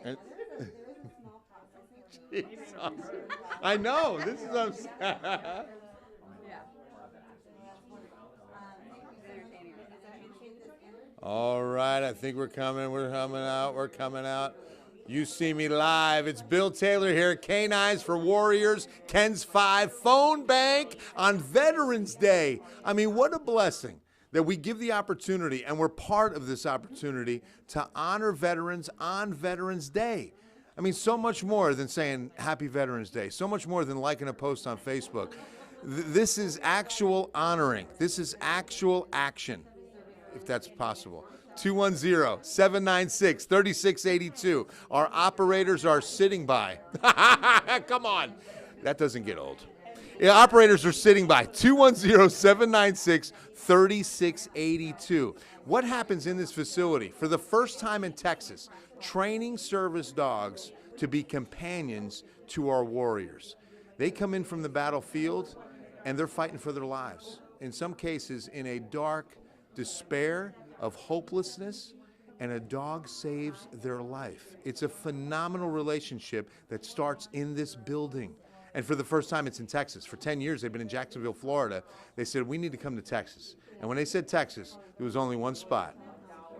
And, Jesus. I know. This is what I'm saying. All right, I think we're coming out, we're coming out. You see me live. It's Bill Taylor here, K9s for Warriors, Ken's 5 phone bank on Veterans Day. I mean, what a blessing that we give the opportunity, and we're part of this opportunity to honor veterans on Veterans Day. I mean, so much more than saying Happy Veterans Day, so much more than liking a post on Facebook. This is actual honoring. This is actual action, if that's possible. 210-796-3682. Our operators are sitting by. Come on. That doesn't get old. Yeah, operators are sitting by. 210-796-3682. What happens in this facility? For the first time in Texas, training service dogs to be companions to our warriors. They come in from the battlefield, and they're fighting for their lives. In some cases, in a dark despair of hopelessness, and a dog saves their life. It's a phenomenal relationship that starts in this building. And for the first time, it's in Texas. For 10 years, they've been in Jacksonville, Florida. They said, we need to come to Texas. And when they said Texas, there was only one spot,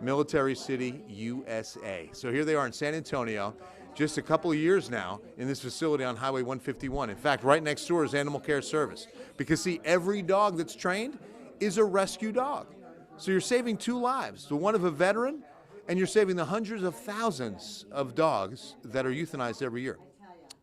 Military City, USA. So here they are in San Antonio, just a couple of years now in this facility on Highway 151. In fact, right next door is Animal Care Service. Because see, every dog that's trained is a rescue dog. So you're saving 2 lives, the one of a veteran, and you're saving the hundreds of thousands of dogs that are euthanized every year.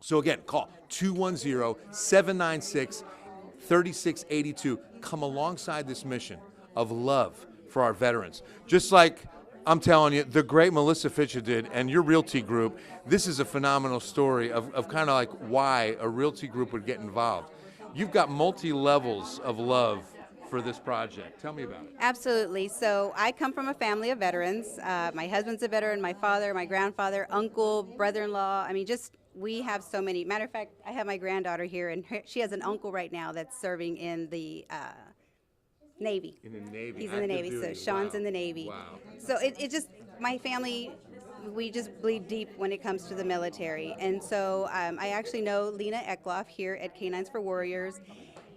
So again, call 210-796-3682. Come alongside this mission of love for our veterans. Just like I'm telling you, the great Melissa Fitcha did, and your Realty Group, this is a phenomenal story of kind of like why a Realty Group would get involved. You've got multi-levels of love for this project. Tell me about it. Absolutely. So I come from a family of veterans. My husband's a veteran, my father, my grandfather, uncle, brother-in-law. I mean, just we have so many. Matter of fact, I have my granddaughter here, and she has an uncle right now that's serving in the Navy. In the Navy. He's in the Navy, so Sean's in the Navy. Wow. So it just, my family, we just bleed deep when it comes to the military. And so I actually know Lena Eckloff here at K9s for Warriors.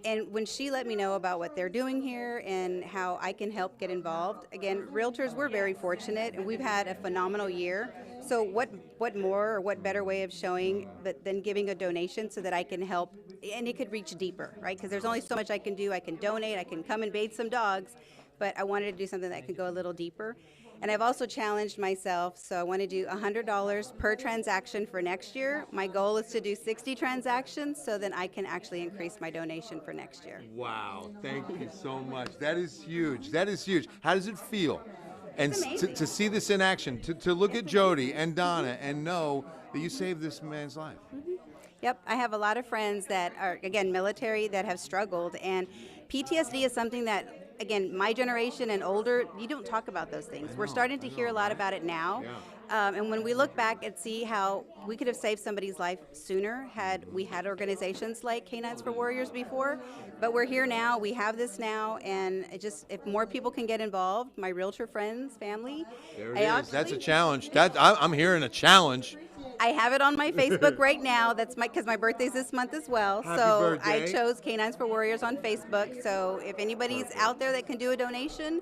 And when she let me know about what they're doing here and how I can help get involved, again, realtors, we're very fortunate, and we've had a phenomenal year. So what more or what better way of showing than giving a donation so that I can help, and it could reach deeper, right? Because there's only so much I can do. I can donate, I can come and bathe some dogs, but I wanted to do something that could go a little deeper. And I've also challenged myself, so I want to do $100 per transaction for next year. My goal is to do 60 transactions, so then I can actually increase my donation for next year. Wow, thank you so much. That is huge. That is huge. How does it feel? And to see this in action, to look at Jody and Donna and know that you saved this man's life. Mm-hmm. Yep, I have a lot of friends that are, again, military that have struggled, and PTSD is something that, again, my generation and older, you don't talk about those things. We're starting to hear a lot about it now. Yeah. And when we look back and see how we could have saved somebody's life sooner had we had organizations like K9s for Warriors before. But we're here now, we have this now, and it just, if more people can get involved, my realtor friends, family. There it is. That's a challenge. I'm hearing a challenge. I have it on my Facebook right now. That's because my birthday's this month as well. Happy so birthday. I chose K9s for Warriors on Facebook. So if anybody's out there that can do a donation,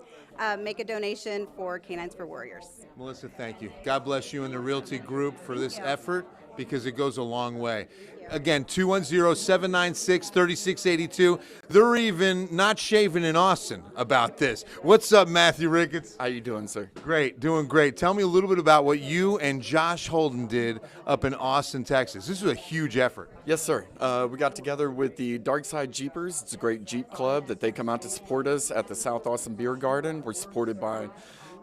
make a donation for K9s for Warriors. Melissa, thank you. God bless you and the Realty Group for this effort, because it goes a long way. Again, 210-796-3682. They're even not shaving in Austin about this. What's up, Matthew Ricketts? How you doing, sir? Great, doing great. Tell me a little bit about what you and Josh Holden did up in Austin, Texas. This was a huge effort. Yes, sir. We got together with the Dark Side Jeepers. It's a great Jeep club that they come out to support us at the South Austin Beer Garden. We're supported by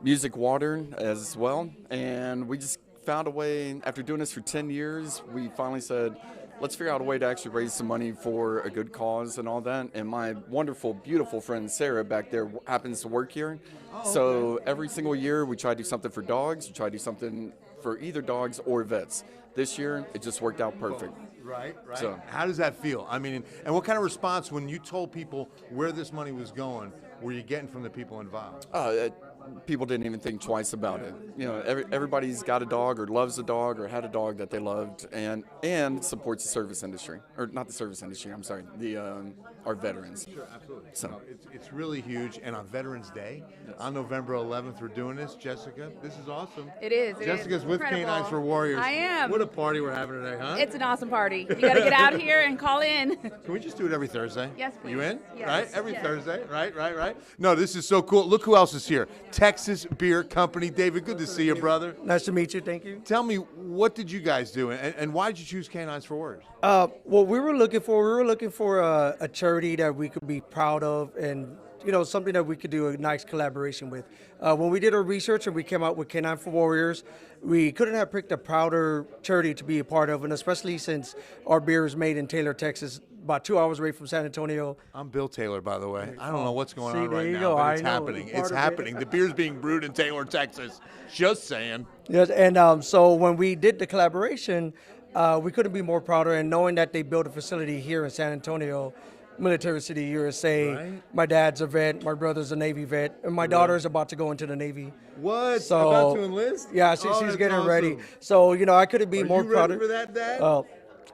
Music Water as well. And we just found a way, after doing this for 10 years, we finally said, let's figure out a way to actually raise some money for a good cause and all that. And my wonderful, beautiful friend Sarah back there happens to work here. So every single year we try to do something for dogs. We try to do something for either dogs or vets. This year, it just worked out perfect. Right. So, how does that feel? I mean, and what kind of response when you told people where this money was going, were you getting from the people involved? people didn't even think twice about it. You know, everybody's got a dog or loves a dog or had a dog that they loved, and supports the service industry, or not the service industry. I'm sorry, our veterans. Sure, absolutely. So No, it's really huge. And on Veterans Day, on November 11th, we're doing this. Jessica, this is awesome. It is. Jessica's with Incredible. K9s for Warriors. I am. What a party we're having today, huh? It's an awesome party. You got to get out here and call in. Can we just do it every Thursday? Yes, please. You in? Yes. Right? Every Yes. Thursday. Right. No, this is so cool. Look who else is here. Texas Beer Company. David, good to see you, brother. Nice to meet you. Thank you. Tell me, what did you guys do, and why did you choose K9s for Warriors? What we were looking for a charity that we could be proud of, and something that we could do a nice collaboration with. When we did our research and we came out with K9 for Warriors, we couldn't have picked a prouder charity to be a part of, and especially since our beer is made in Taylor, Texas, about 2 hours away from San Antonio. I'm Bill Taylor, by the way. I don't know what's going See, on there right you now, go. but I it's know. happening. Part It's of it. happening. The beer's being brewed in Taylor, Texas. Just saying. Yes, and so when we did the collaboration, we couldn't be more prouder. And knowing that they built a facility here in San Antonio, Military City, USA. Right. My dad's a vet, my brother's a Navy vet, and my daughter is about to go into the Navy. What? So, About to enlist? Yeah, Oh, she's that's getting ready. awesome. So I couldn't be Are more you proud ready for that, Dad?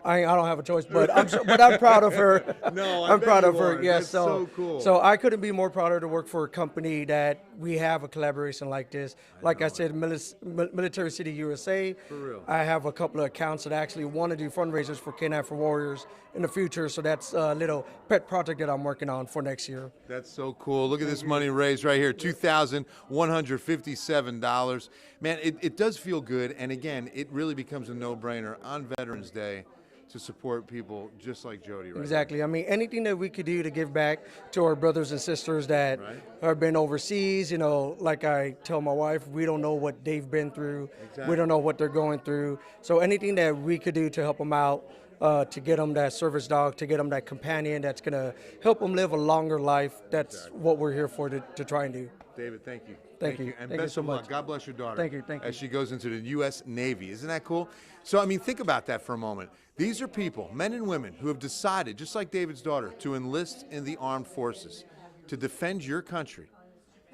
I don't have a choice, but I'm proud of her. No, I I'm bet proud you of her. are. Yes, That's so cool. So I couldn't be more prouder to work for a company that we have a collaboration like this. Like I said, Military City, USA. For real. I have a couple of accounts that actually want to do fundraisers for K9 for Warriors in the future. So that's a little pet project that I'm working on for next year. That's so cool. Look at this money raised right here, $2,157. Man, it does feel good. And again, it really becomes a no-brainer on Veterans Day to support people just like Jody right Exactly. I mean, anything that we could do to give back to our brothers and sisters that Right. have been overseas, like I tell my wife, we don't know what they've been through. Exactly. We don't know what they're going through. So anything that we could do to help them out, to get them that service dog, to get them that companion that's going to help them live a longer life, that's what we're here for to try and do. David, thank you. Thank you. And Thank you best so of luck. much. God bless your daughter. Thank you. Thank As you. she goes into the U.S. Navy. Isn't that cool? So, I mean, think about that for a moment. These are people, men and women, who have decided, just like David's daughter, to enlist in the armed forces, to defend your country,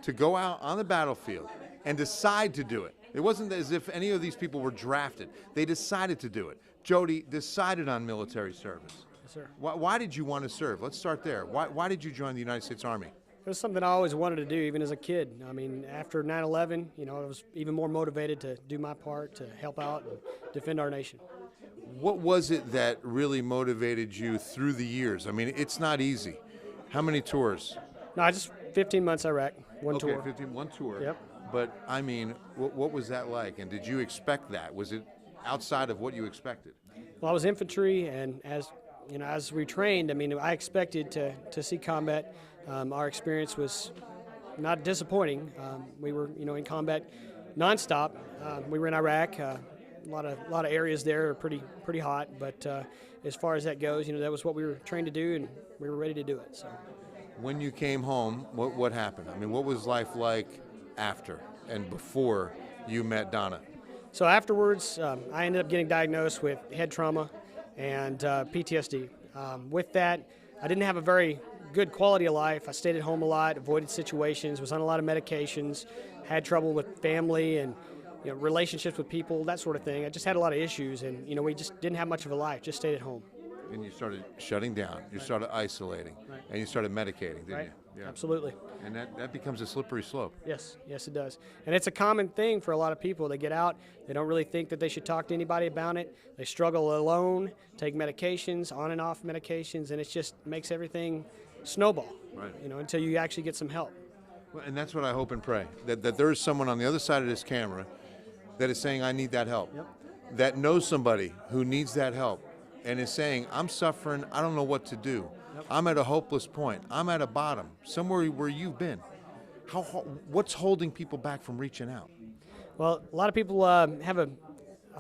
to go out on the battlefield and decide to do it. It wasn't as if any of these people were drafted. They decided to do it. Jody decided on military service. Yes, sir. Why did you want to serve? Let's start there. Why did you join the United States Army? It was something I always wanted to do, even as a kid. I mean, after 9/11, I was even more motivated to do my part to help out and defend our nation. What was it that really motivated you through the years? I mean, it's not easy. How many tours? No, I just 15 months Iraq, one Okay, tour. 15, one tour. Yep. But I mean, what was that like? And did you expect that? Was it outside of what you expected? Well, I was infantry, and as we trained, I mean, I expected to see combat. Our experience was not disappointing. We were, in combat nonstop. We were in Iraq. A lot of areas there are pretty hot. But as far as that goes, that was what we were trained to do, and we were ready to do it. So. When you came home, what happened? I mean, what was life like after and before you met Donna? So afterwards, I ended up getting diagnosed with head trauma and PTSD. With that, I didn't have a very good quality of life. I stayed at home a lot, avoided situations, was on a lot of medications, had trouble with family and relationships with people, that sort of thing. I just had a lot of issues, and we just didn't have much of a life. Just stayed at home. And you started shutting down. You started isolating, Right. and you started medicating, didn't Right? you? Yeah. Absolutely. And that becomes a slippery slope. Yes, it does. And it's a common thing for a lot of people. They get out, they don't really think that they should talk to anybody about it. They struggle alone, take medications, on and off medications, and it just makes everything snowball, Right. until you actually get some help. Well, and that's what I hope and pray, that there is someone on the other side of this camera that is saying, I need that help, Yep. that knows somebody who needs that help and is saying, I'm suffering, I don't know what to do. Yep. I'm at a hopeless point. I'm at a bottom, somewhere where you've been. What's holding people back from reaching out? Well, a lot of people have a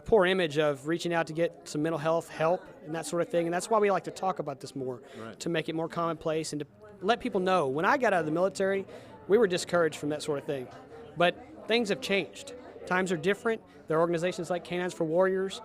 poor image of reaching out to get some mental health help and that sort of thing, and that's why we like to talk about this more, Right. to make it more commonplace and to let people know. When I got out of the military, we were discouraged from that sort of thing, but things have changed. Times are different. There are organizations like K9s for Warriors,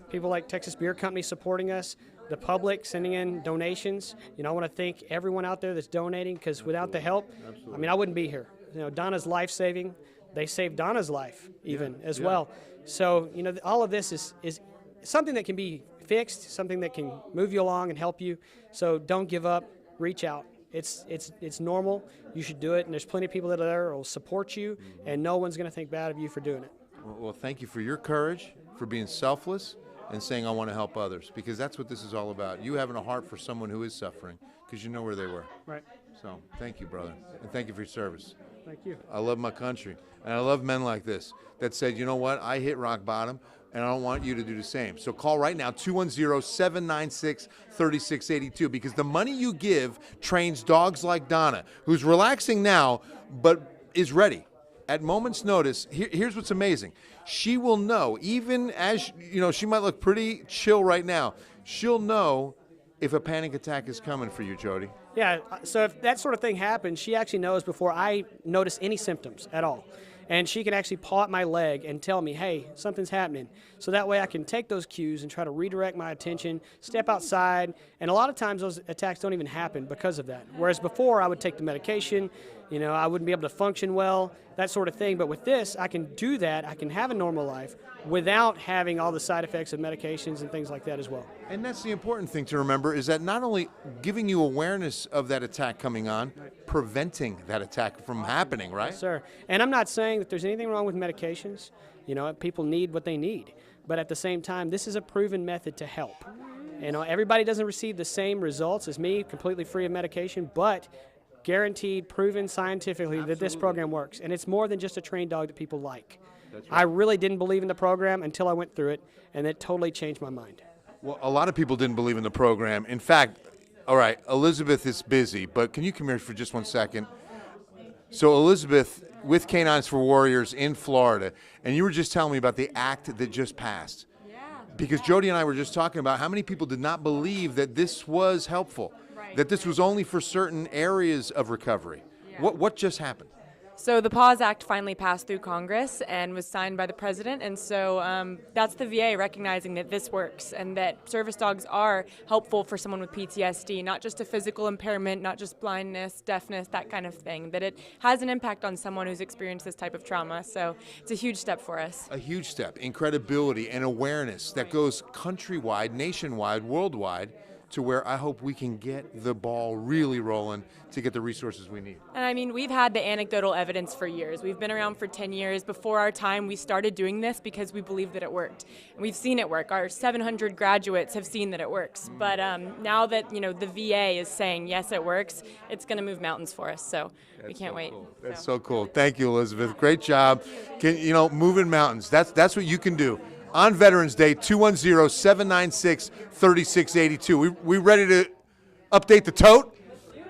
people like Texas Beer Company supporting us, the public sending in donations. I want to thank everyone out there that's donating, because without the help, I mean, I wouldn't be here. Donna's life-saving. They saved Donna's life even as well. So, all of this is something that can be fixed, something that can move you along and help you. So don't give up, reach out. It's normal. You should do it, and there's plenty of people that are there who will support you, and no one's going to think bad of you for doing it. Well, thank you for your courage, for being selfless, and saying I want to help others, because that's what this is all about. You having a heart for someone who is suffering, because you know where they were. Right. So thank you, brother, and thank you for your service. Thank you. I love my country, and I love men like this that said, you know what, I hit rock bottom, and I don't want you to do the same. So call right now, 210-796-3682, because the money you give trains dogs like Donna, who's relaxing now, but is ready. At moment's notice, here's what's amazing. She will know, even as, she might look pretty chill right now, she'll know if a panic attack is coming for you, Jody. Yeah, so if that sort of thing happens, she actually knows before I notice any symptoms at all. And she can actually paw at my leg and tell me, hey, something's happening. So that way I can take those cues and try to redirect my attention, step outside. And a lot of times those attacks don't even happen because of that. Whereas before I would take the medication, I wouldn't be able to function well, that sort of thing. But with this, I can do that. I can have a normal life without having all the side effects of medications and things like that as well. And that's the important thing to remember, is that not only giving you awareness of that attack coming on, preventing that attack from happening, right? Yes, sir. And I'm not saying that there's anything wrong with medications. People need what they need. But at the same time, this is a proven method to help. Everybody doesn't receive the same results as me, completely free of medication, but guaranteed, proven scientifically that this program works. And it's more than just a trained dog that people like. That's right. I really didn't believe in the program until I went through it, and it totally changed my mind. Well, a lot of people didn't believe in the program. In fact, all right, Elizabeth is busy, but can you come here for just 1 second? So Elizabeth, with K9s for Warriors in Florida, and you were just telling me about the act that just passed. Yeah. Because Jody and I were just talking about how many people did not believe that this was helpful, that this was only for certain areas of recovery. Yeah. What just happened? So the PAWS Act finally passed through Congress and was signed by the president, and so that's the VA recognizing that this works and that service dogs are helpful for someone with PTSD, not just a physical impairment, not just blindness, deafness, that kind of thing, that it has an impact on someone who's experienced this type of trauma. So it's a huge step for us. A huge step in credibility and awareness that goes countrywide, nationwide, worldwide, to where I hope we can get the ball really rolling to get the resources we need. And we've had the anecdotal evidence for years. We've been around for 10 years. Before our time, we started doing this because we believed that it worked. And we've seen it work. Our 700 graduates have seen that it works. But now that, the VA is saying, yes, it works, it's going to move mountains for us. So we can't wait. Cool. That's so cool. Thank you, Elizabeth. Great job. Moving mountains. That's what you can do. On Veterans Day, 210-796-3682. We ready to update the tote?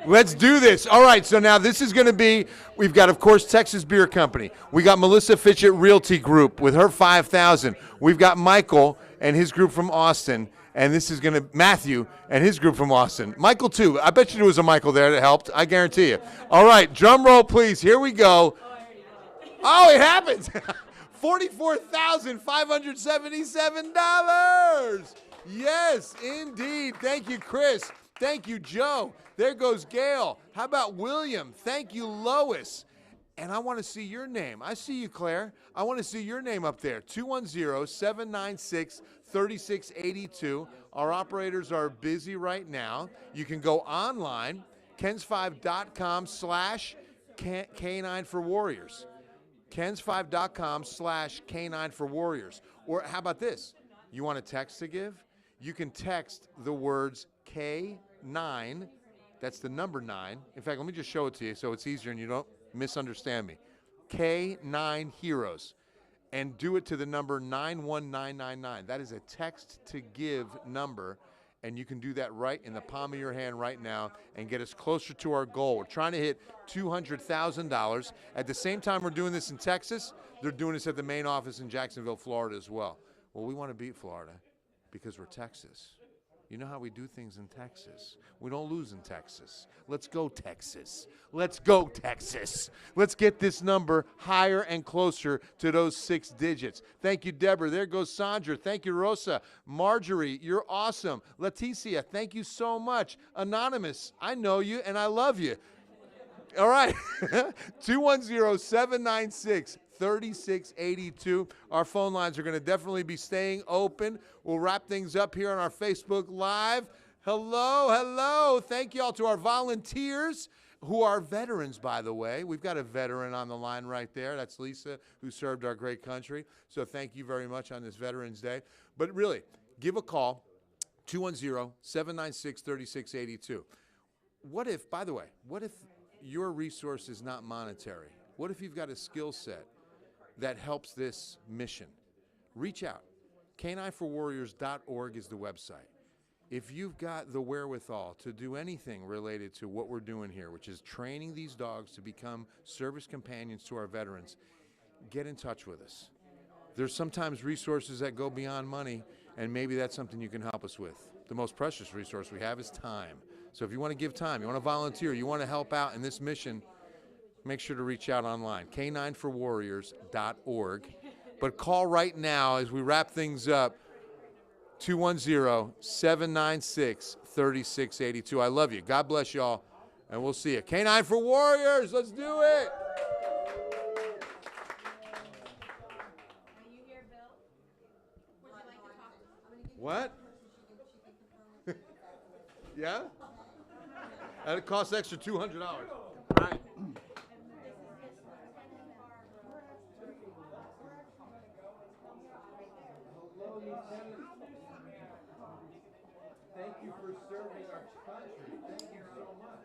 Let's do this. All right, so now this is going to be, we've got, of course, Texas Beer Company. We got Melissa Fitchett Realty Group with her 5,000. We've got Michael and his group from Austin. And this is going to, Matthew and his group from Austin. Michael, too. I bet you there was a Michael there that helped. I guarantee you. All right, drum roll, please. Here we go. Oh, it happens. $44,577. Yes, indeed. Thank you, Chris. Thank you, Joe. There goes Gail. How about William? Thank you, Lois. And I want to see your name. I see you, Claire. I want to see your name up there. 210-796-3682. Our operators are busy right now. You can go online, kens5.com/K9 for Warriors. kens5.com/K9 for Warriors. Or how about this? You want a text to give? You can text the words K9. That's the number 9. In fact, let me just show it to you so it's easier and you don't misunderstand me. K9 Heroes. And do it to the number 91999. That is a text to give number. And you can do that right in the palm of your hand right now and get us closer to our goal. We're trying to hit $200,000. At the same time we're doing this in Texas, they're doing this at the main office in Jacksonville, Florida as well. Well, we want to beat Florida because we're Texas. You know how we do things in Texas. We don't lose in Texas. Let's go, Texas. Let's go, Texas. Let's get this number higher and closer to those 6 digits. Thank you, Deborah. There goes Sandra. Thank you, Rosa. Marjorie, you're awesome. Leticia, thank you so much. Anonymous, I know you and I love you. All right. 210-796-3682. Our phone lines are going to definitely be staying open. We'll wrap things up here on our Facebook Live. Hello, hello. Thank you all to our volunteers who are veterans, by the way. We've got a veteran on the line right there. That's Lisa, who served our great country. So thank you very much on this Veterans Day. But really, give a call, 210-796-3682. What if, by the way, what if your resource is not monetary? What if you've got a skill set that helps this mission? Reach out. K9forwarriors.org is the website. If you've got the wherewithal to do anything related to what we're doing here, which is training these dogs to become service companions to our veterans, get in touch with us. There's sometimes resources that go beyond money, and maybe that's something you can help us with. The most precious resource we have is time. So if you want to give time, you want to volunteer, you want to help out in this mission, make sure to reach out online, K9forwarriors.org. But call right now as we wrap things up, 210-796-3682. I love you. God bless y'all, and we'll see you. K9 for Warriors. Let's do it. What? Yeah? That costs extra $200. All right. Thank you for serving our country. Thank you so much.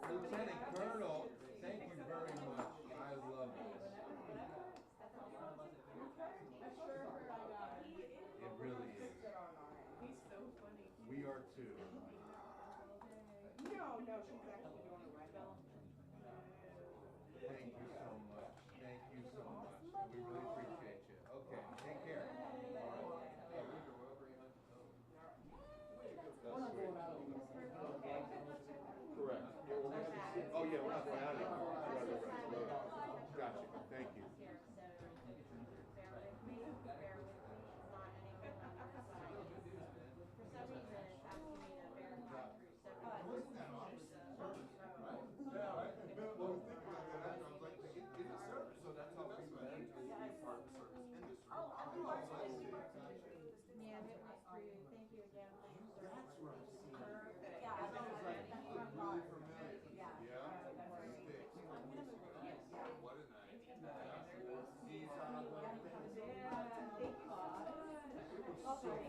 Lieutenant Colonel, thank you very much. I love this. It really is. He's so funny. We are too. No, she's actually doing it right now. Thank you so much. Thank you so much. We really appreciate you. Okay, take care. Correct. Oh yeah, we're not going out anymore. Right. Gotcha. Thank you.